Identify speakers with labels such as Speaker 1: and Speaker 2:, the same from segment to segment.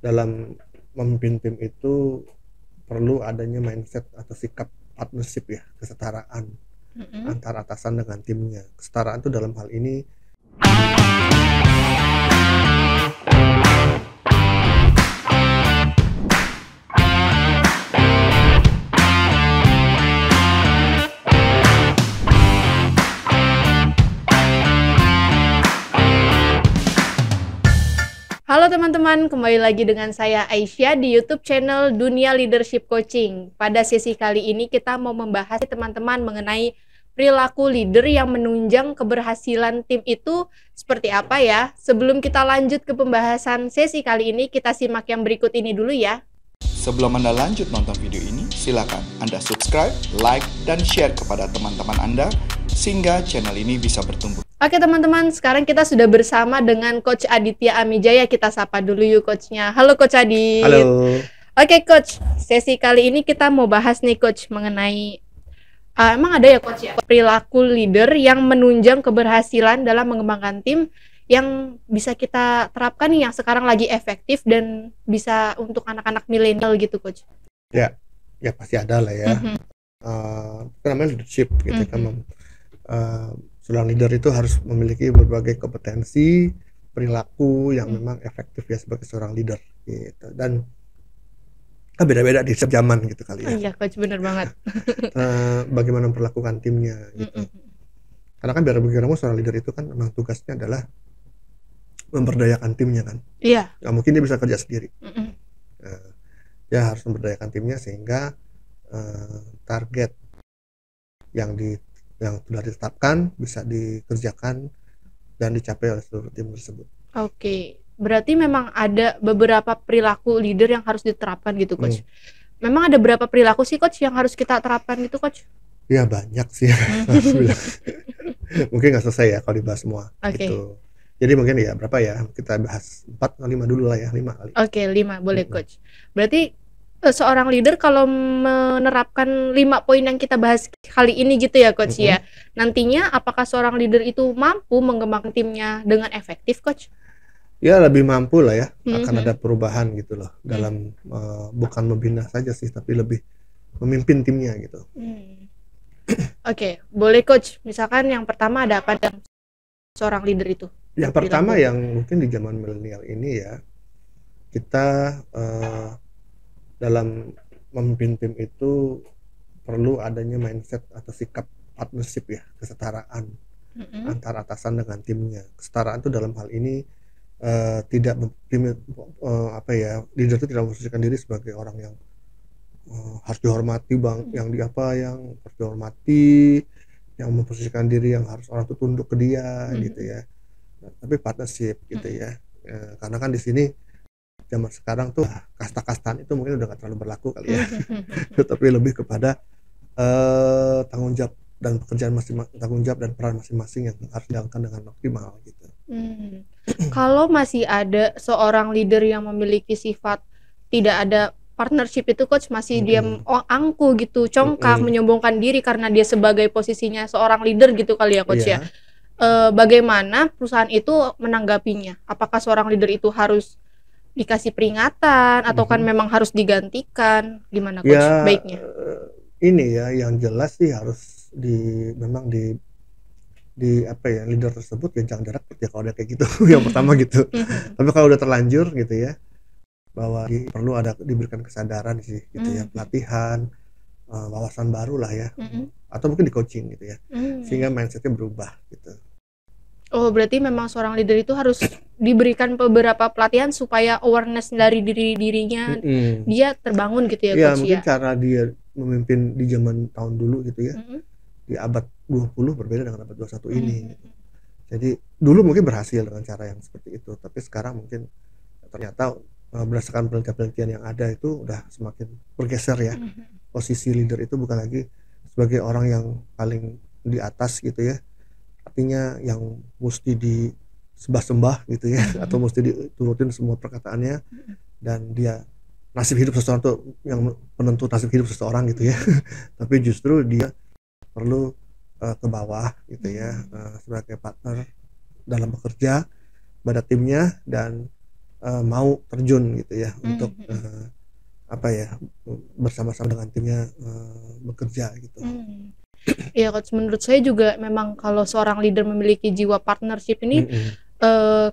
Speaker 1: dalam memimpin tim itu perlu adanya mindset atau sikap partnership ya, kesetaraan antara atasan dengan timnya. Kesetaraan itu dalam hal ini
Speaker 2: Halo teman-teman, kembali lagi dengan saya Aisyah di YouTube channel Dunia Leadership Coaching. Pada sesi kali ini kita mau membahas teman-teman mengenai perilaku leader yang menunjang keberhasilan tim itu seperti apa ya. Sebelum kita lanjut ke pembahasan sesi kali ini, kita simak yang berikut ini dulu ya.
Speaker 3: Sebelum Anda lanjut nonton video ini, silakan Anda subscribe, like, dan share kepada teman-teman Anda sehingga channel ini bisa bertumbuh.
Speaker 2: Oke teman-teman, sekarang kita sudah bersama dengan Coach Aditya Amijaya. Kita sapa dulu yuk coachnya. Halo Coach Adit.
Speaker 1: Halo.
Speaker 2: Oke Coach, sesi kali ini kita mau bahas nih Coach mengenai emang ada ya Coach ya perilaku leader yang menunjang keberhasilan dalam mengembangkan tim yang bisa kita terapkan nih yang sekarang lagi efektif dan bisa untuk anak-anak milenial gitu Coach.
Speaker 1: Ya pasti ada lah ya. Namanya leadership gitu kan. Seorang leader itu harus memiliki berbagai kompetensi, perilaku yang memang efektif ya sebagai seorang leader gitu. Dan beda-beda di setiap zaman gitu kali ya.
Speaker 2: Iya Coach, bener banget.
Speaker 1: Bagaimana memperlakukan timnya gitu. Karena kan biar bagaimanapun seorang leader itu kan memang tugasnya adalah memberdayakan timnya kan.
Speaker 2: Iya.
Speaker 1: Nggak mungkin dia bisa kerja sendiri. Dia harus memberdayakan timnya sehingga target yang sudah ditetapkan bisa dikerjakan dan dicapai oleh seluruh tim tersebut.
Speaker 2: Oke, berarti memang ada beberapa perilaku leader yang harus diterapkan gitu Coach. Memang ada berapa perilaku sih Coach yang harus kita terapkan gitu Coach?
Speaker 1: Ya banyak sih mungkin nggak selesai ya kalau dibahas semua. Gitu. Jadi mungkin ya berapa ya, kita bahas 4 atau 5 dulu lah ya, 5 kali.
Speaker 2: Oke, 5 boleh Coach. Berarti seorang leader kalau menerapkan 5 poin yang kita bahas kali ini gitu ya Coach ya, nantinya apakah seorang leader itu mampu mengembangkan timnya dengan efektif Coach?
Speaker 1: Ya lebih mampu lah ya, akan ada perubahan gitu loh dalam bukan membina saja sih, tapi lebih memimpin timnya gitu.
Speaker 2: Oke, boleh Coach. Misalkan yang pertama ada apa dalam seorang leader itu?
Speaker 1: Yang pertama yang mungkin di zaman milenial ini ya, kita dalam memimpin tim itu perlu adanya mindset atau sikap partnership ya, kesetaraan antara atasan dengan timnya. Kesetaraan itu dalam hal ini leader itu tidak memposisikan diri sebagai orang yang harus dihormati yang harus dihormati, yang memposisikan diri yang harus orang itu tunduk ke dia gitu ya. Tapi partnership gitu ya. Karena kan di sini zaman sekarang tuh kasta-kastaan itu mungkin udah gak terlalu berlaku kali ya. Tapi lebih kepada tanggung jawab dan tanggung jawab dan peran masing-masing yang harus dijalankan dengan maksimal gitu.
Speaker 2: Kalau masih ada seorang leader yang memiliki sifat tidak ada partnership itu Coach, masih diam angku gitu, congkak, menyombongkan diri karena dia sebagai posisinya seorang leader gitu kali ya Coach ya. Bagaimana perusahaan itu menanggapinya? Apakah seorang leader itu harus dikasih peringatan atau kan memang harus digantikan? Gimana Coach baiknya?
Speaker 1: Ini ya yang jelas sih harus leader tersebut ya jangan direpot ya kalau ada kayak gitu. Yang pertama gitu. Tapi kalau udah terlanjur gitu ya, bahwa perlu diberikan kesadaran sih gitu ya, pelatihan, wawasan baru lah ya, atau mungkin di coaching gitu ya, sehingga mindsetnya berubah gitu.
Speaker 2: Oh berarti memang seorang leader itu harus diberikan beberapa pelatihan supaya awareness dari dirinya dia terbangun gitu ya Coach ya.
Speaker 1: Mungkin cara dia memimpin di zaman tahun dulu gitu ya, di abad 20 berbeda dengan abad 21 ini gitu. Jadi dulu mungkin berhasil dengan cara yang seperti itu, tapi sekarang mungkin ternyata berdasarkan penelitian yang ada itu udah semakin bergeser ya. Posisi leader itu bukan lagi sebagai orang yang paling di atas gitu ya, artinya yang mesti disembah-sembah gitu ya, atau mesti diturutin semua perkataannya, dan dia nasib hidup seseorang tuh yang penentu nasib hidup seseorang gitu ya. Tapi justru dia perlu ke bawah gitu ya, sebagai partner dalam bekerja pada timnya, dan mau terjun gitu ya untuk apa ya, bersama-sama dengan timnya bekerja gitu.
Speaker 2: Iya coach, menurut saya juga memang kalau seorang leader memiliki jiwa partnership ini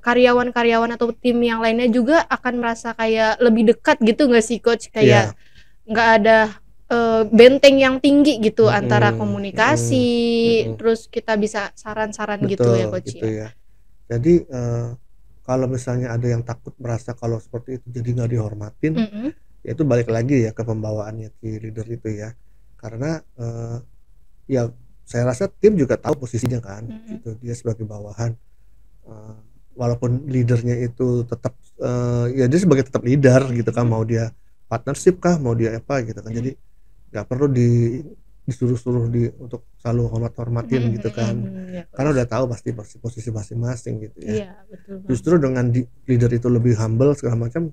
Speaker 2: karyawan-karyawan atau tim yang lainnya juga akan merasa kayak lebih dekat gitu nggak sih coach, kayak nggak ada benteng yang tinggi gitu antara komunikasi, terus kita bisa saran-saran gitu ya coach
Speaker 1: gitu ya. Jadi kalau misalnya ada yang takut merasa kalau seperti itu jadi nggak dihormatin, ya itu balik lagi ya ke pembawaannya si leader itu ya. Karena ya saya rasa tim juga tahu posisinya kan, gitu. Dia sebagai bawahan, walaupun leadernya itu tetap ya dia sebagai tetap leader gitu kan, mau dia partnership kah, mau dia apa gitu kan. Jadi nggak perlu disuruh-suruh untuk selalu hormatin gitu kan, karena udah tahu pasti posisi masing-masing gitu ya.
Speaker 2: Betul.
Speaker 1: Justru dengan leader itu lebih humble segala macam,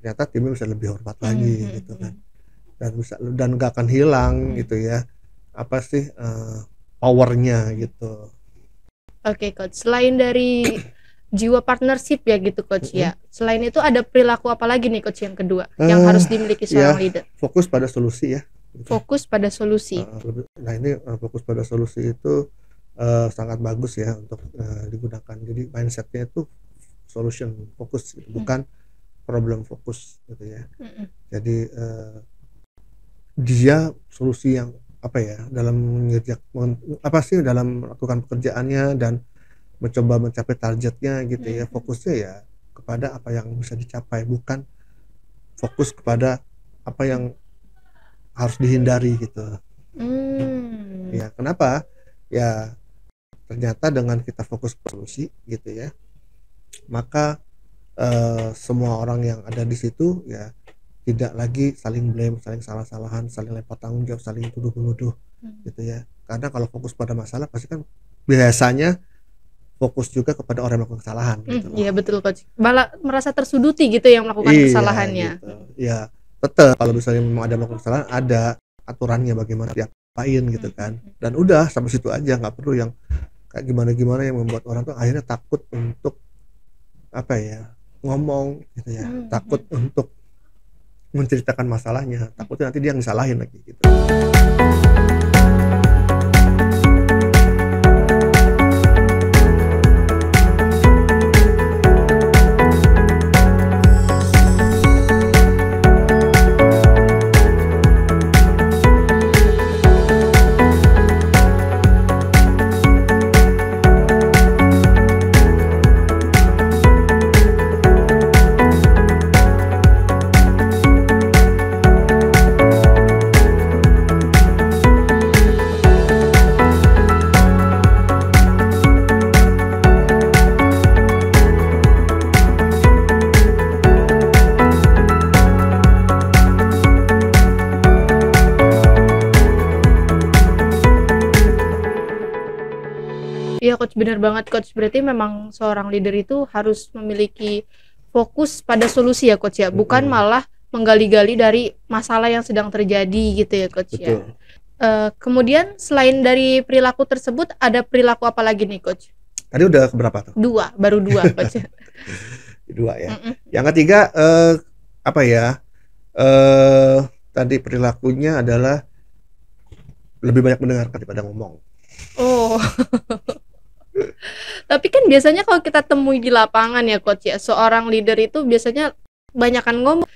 Speaker 1: ternyata timnya bisa lebih hormat lagi gitu kan, dan nggak akan hilang gitu ya apa sih powernya gitu.
Speaker 2: Oke coach, selain dari jiwa partnership ya gitu coach ya, selain itu ada perilaku apa lagi nih coach yang kedua yang harus dimiliki seorang leader?
Speaker 1: Fokus pada solusi ya.
Speaker 2: Fokus pada solusi.
Speaker 1: Nah ini fokus pada solusi itu sangat bagus ya untuk digunakan. Jadi mindsetnya itu solution fokus gitu, bukan problem fokus gitu ya. Jadi dia solusi yang apa ya, dalam melakukan pekerjaannya dan mencoba mencapai targetnya gitu ya. Fokusnya ya kepada apa yang bisa dicapai, bukan fokus kepada apa yang harus dihindari gitu. Ya kenapa? Ya ternyata dengan kita fokus solusi gitu ya, maka semua orang yang ada di situ ya tidak lagi saling blame, saling salah-salahan, saling lempar tanggung jawab, saling tuduh-menuduh gitu ya. Karena kalau fokus pada masalah pasti kan biasanya fokus juga kepada orang yang melakukan kesalahan gitu.
Speaker 2: Iya betul coach, malah merasa tersuduti gitu yang melakukan kesalahannya gitu.
Speaker 1: Ya tetap kalau misalnya memang ada melakukan kesalahan, ada aturannya bagaimana diapain gitu kan, dan udah sampai situ aja, nggak perlu yang kayak gimana yang membuat orang tuh akhirnya takut untuk apa ya, ngomong gitu ya, takut untuk menceritakan masalahnya, takutnya nanti dia yang disalahin lagi gitu.
Speaker 2: Iya coach, benar banget coach. Berarti memang seorang leader itu harus memiliki fokus pada solusi ya coach ya, bukan malah menggali-gali dari masalah yang sedang terjadi gitu ya coach.
Speaker 1: Betul.
Speaker 2: Ya. Kemudian selain dari perilaku tersebut ada perilaku apa lagi nih coach?
Speaker 1: Tadi udah keberapa tuh?
Speaker 2: Baru dua coach.
Speaker 1: Dua ya. Yang ketiga apa ya? Tadi perilakunya adalah lebih banyak mendengarkan daripada ngomong.
Speaker 2: Oh. Tapi kan biasanya kalau kita temui di lapangan ya coach ya, seorang leader itu biasanya banyakan ngomong,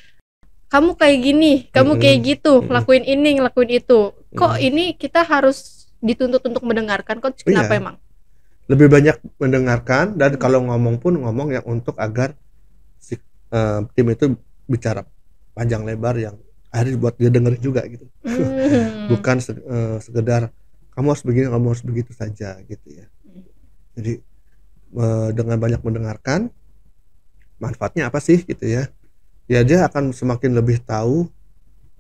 Speaker 2: kamu kayak gini, kamu kayak gitu, lakuin ini, ngelakuin itu. Kok ini kita harus dituntut untuk mendengarkan coach? Kenapa emang?
Speaker 1: Lebih banyak mendengarkan, dan kalau ngomong pun ngomong yang untuk agar si tim itu bicara panjang lebar yang akhirnya buat dia dengerin juga gitu. Bukan sekedar kamu harus begini, kamu harus begitu saja gitu ya. Jadi dengan banyak mendengarkan, manfaatnya apa sih gitu ya? Ya dia akan semakin lebih tahu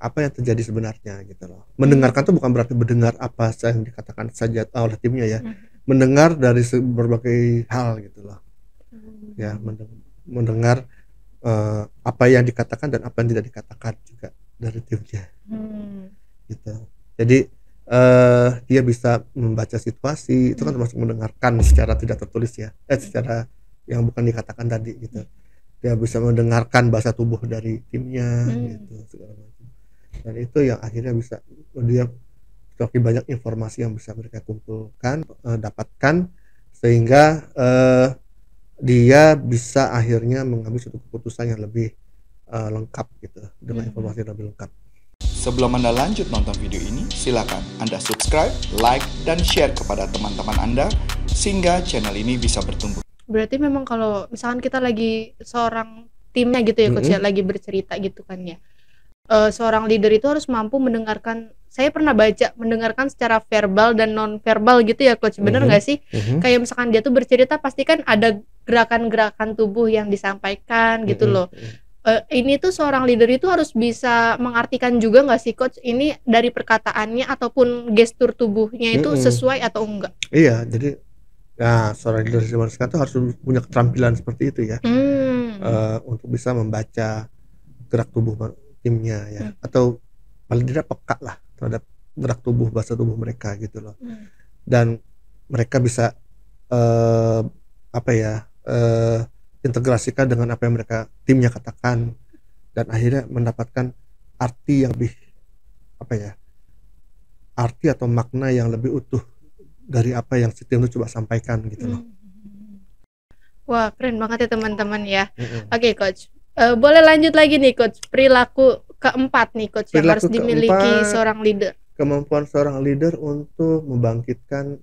Speaker 1: apa yang terjadi sebenarnya gitu loh. Mendengarkan tuh bukan berarti mendengar apa yang dikatakan saja oleh timnya ya. Mendengar dari berbagai hal gitu loh. Ya mendengar apa yang dikatakan dan apa yang tidak dikatakan juga dari timnya. Gitu. Jadi dia bisa membaca situasi, itu kan termasuk mendengarkan secara tidak tertulis ya, secara yang bukan dikatakan tadi gitu. dia bisa mendengarkan bahasa tubuh dari timnya gitu segala macam. Dan itu yang akhirnya bisa dia semakin banyak informasi yang bisa mereka kumpulkan, dapatkan, sehingga dia bisa akhirnya mengambil suatu keputusan yang lebih lengkap gitu, dengan informasi yang lebih lengkap.
Speaker 3: Sebelum Anda lanjut nonton video ini, silakan Anda subscribe, like, dan share kepada teman-teman Anda sehingga channel ini bisa bertumbuh.
Speaker 2: Berarti memang kalau misalkan kita lagi seorang timnya gitu ya coach ya, lagi bercerita gitu kan ya, seorang leader itu harus mampu mendengarkan. Saya pernah baca mendengarkan secara verbal dan non verbal gitu ya coach, bener nggak sih? Kayak misalkan dia tuh bercerita pasti kan ada gerakan-gerakan tubuh yang disampaikan gitu loh. Ini tuh seorang leader itu harus bisa mengartikan juga nggak sih coach, ini dari perkataannya ataupun gestur tubuhnya itu sesuai atau enggak?
Speaker 1: Iya, jadi nah seorang leader zaman sekarang tuh harus punya keterampilan seperti itu ya, untuk bisa membaca gerak tubuh timnya ya, atau paling tidak peka lah terhadap gerak tubuh, bahasa tubuh mereka gitu loh. Dan mereka bisa integrasikan dengan apa yang mereka timnya katakan, dan akhirnya mendapatkan arti yang lebih arti atau makna yang lebih utuh dari apa yang si tim itu coba sampaikan gitu loh.
Speaker 2: Wah, keren banget ya teman-teman ya. Oke coach, boleh lanjut lagi nih coach, perilaku keempat nih coach yang harus dimiliki seorang leader.
Speaker 1: Kemampuan seorang leader untuk membangkitkan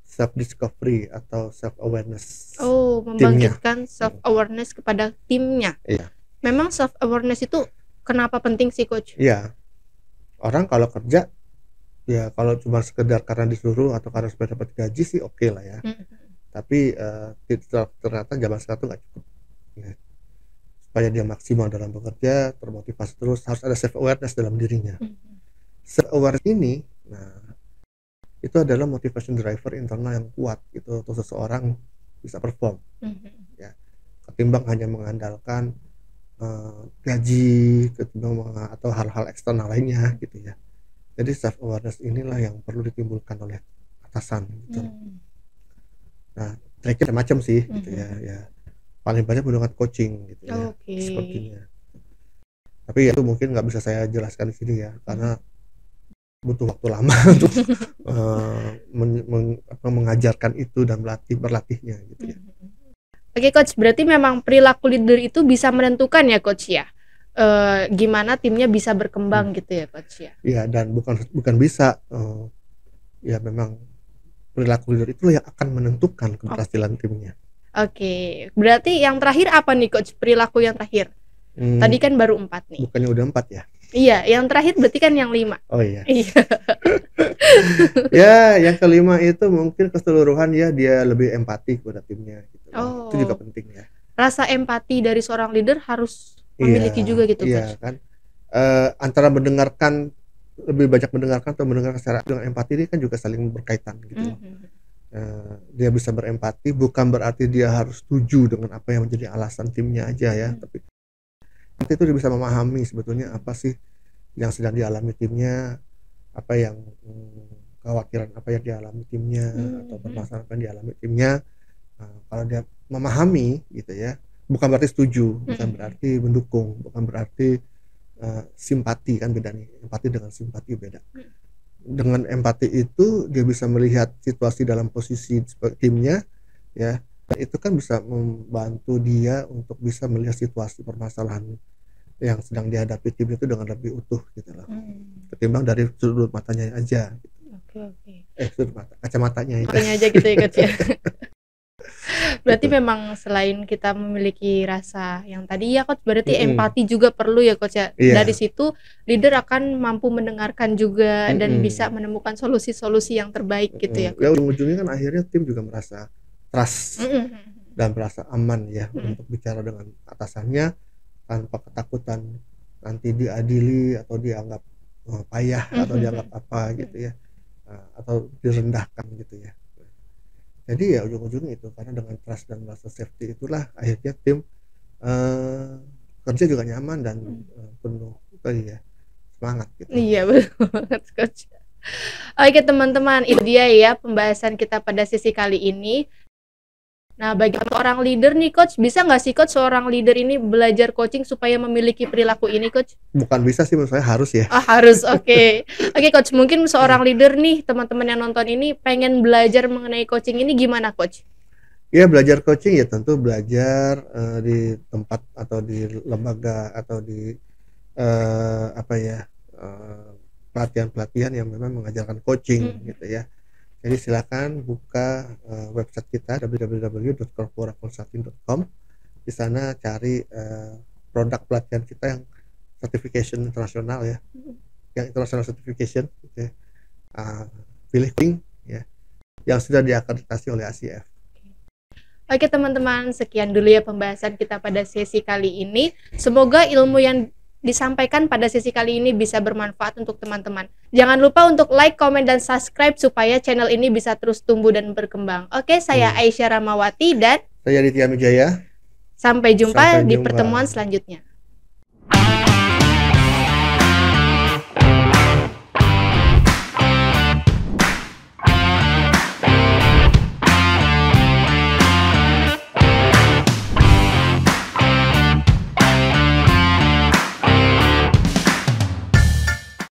Speaker 1: self discovery atau self awareness.
Speaker 2: Membangkitkan self awareness kepada timnya.
Speaker 1: Iya.
Speaker 2: Memang self awareness itu kenapa penting sih coach?
Speaker 1: Iya. Orang kalau kerja ya kalau cuma sekedar karena disuruh atau karena supaya dapat gaji sih oke lah ya. Tapi ternyata zaman sekarang tuh nggak cukup. Ya. Supaya dia maksimal dalam bekerja, termotivasi terus, harus ada self awareness dalam dirinya. Self awareness ini, nah itu adalah motivation driver internal yang kuat gitu untuk seseorang bisa perform. Ya, ketimbang hanya mengandalkan gaji, atau hal-hal eksternal lainnya gitu ya. Jadi self awareness inilah yang perlu ditimbulkan oleh atasan gitu. Nah, triknya macam sih gitu ya. Paling banyak menggunakan coaching gitu ya, sepertinya. Tapi ya itu mungkin nggak bisa saya jelaskan di sini ya, karena butuh waktu lama untuk mengajarkan itu dan berlatihnya gitu ya.
Speaker 2: Oke coach, berarti memang perilaku leader itu bisa menentukan ya coach ya, gimana timnya bisa berkembang gitu ya coach ya.
Speaker 1: Iya, dan bukan bisa, ya memang perilaku leader itu yang akan menentukan keberhasilan timnya.
Speaker 2: Oke, berarti yang terakhir apa nih coach, perilaku yang terakhir? Tadi kan baru 4 nih.
Speaker 1: Bukannya udah 4 ya?
Speaker 2: Iya, yang terakhir berarti kan yang 5.
Speaker 1: Oh iya. Ya, yang kelima itu mungkin keseluruhan ya, dia lebih empati kepada timnya gitu. Itu juga penting ya.
Speaker 2: Rasa empati dari seorang leader harus memiliki juga gitu coach.
Speaker 1: Iya kan. Antara mendengarkan, lebih banyak mendengarkan atau mendengarkan secara dengan empati ini kan juga saling berkaitan gitu loh. Dia bisa berempati bukan berarti dia harus setuju dengan apa yang menjadi alasan timnya aja ya, tapi itu dia bisa memahami sebetulnya apa sih yang sedang dialami timnya, apa yang kekhawatiran apa yang dialami timnya, atau permasalahan apa yang dialami timnya. Kalau dia memahami gitu ya, bukan berarti setuju, bukan berarti mendukung, bukan berarti simpati, kan beda nih, empati dengan simpati beda. Dengan empati itu dia bisa melihat situasi dalam posisi timnya ya, dan itu kan bisa membantu dia untuk bisa melihat situasi permasalahan yang sedang dihadapi tim itu dengan lebih utuh gitu loh, ketimbang dari sudut matanya aja gitu. Sudut mata, kacamatanya
Speaker 2: aja gitu ya coach ya. Berarti memang selain kita memiliki rasa yang tadi ya coach, berarti empati juga perlu ya coach ya. Dari situ leader akan mampu mendengarkan juga dan bisa menemukan solusi-solusi yang terbaik gitu ya coach.
Speaker 1: Ya ujung-ujungnya kan akhirnya tim juga merasa trust dan merasa aman ya untuk bicara dengan atasannya tanpa ketakutan nanti diadili atau dianggap payah atau dianggap apa gitu ya, atau direndahkan gitu ya. Jadi ya ujung-ujungnya itu, karena dengan trust dan rasa safety itulah akhirnya tim kerja juga nyaman dan penuh ya semangat gitu.
Speaker 2: Iya betul banget coach. Oke teman-teman, itu dia ya pembahasan kita pada sesi kali ini. Nah, bagi seorang leader nih coach, bisa nggak sih coach seorang leader ini belajar coaching supaya memiliki perilaku ini coach?
Speaker 1: Bukan bisa sih, menurut saya harus ya.
Speaker 2: Oh harus, oke. Oke coach, mungkin seorang leader nih, teman-teman yang nonton ini pengen belajar mengenai coaching ini gimana coach?
Speaker 1: Ya, belajar coaching ya tentu belajar di tempat atau di lembaga atau di pelatihan-pelatihan yang memang mengajarkan coaching gitu ya. Jadi silakan buka website kita www.corporaconsulting.com. Di sana cari produk pelatihan kita yang certification internasional ya, yang international certification gitu ya. Pilih link ya yang sudah diakreditasi oleh ACF.
Speaker 2: Oke teman-teman, sekian dulu ya pembahasan kita pada sesi kali ini. Semoga ilmu yang disampaikan pada sesi kali ini bisa bermanfaat untuk teman-teman. Jangan lupa untuk like, komen, dan subscribe supaya channel ini bisa terus tumbuh dan berkembang. Oke, saya Aisyah Ramawati dan
Speaker 1: saya Aditya Mijaya.
Speaker 2: Sampai jumpa di pertemuan selanjutnya.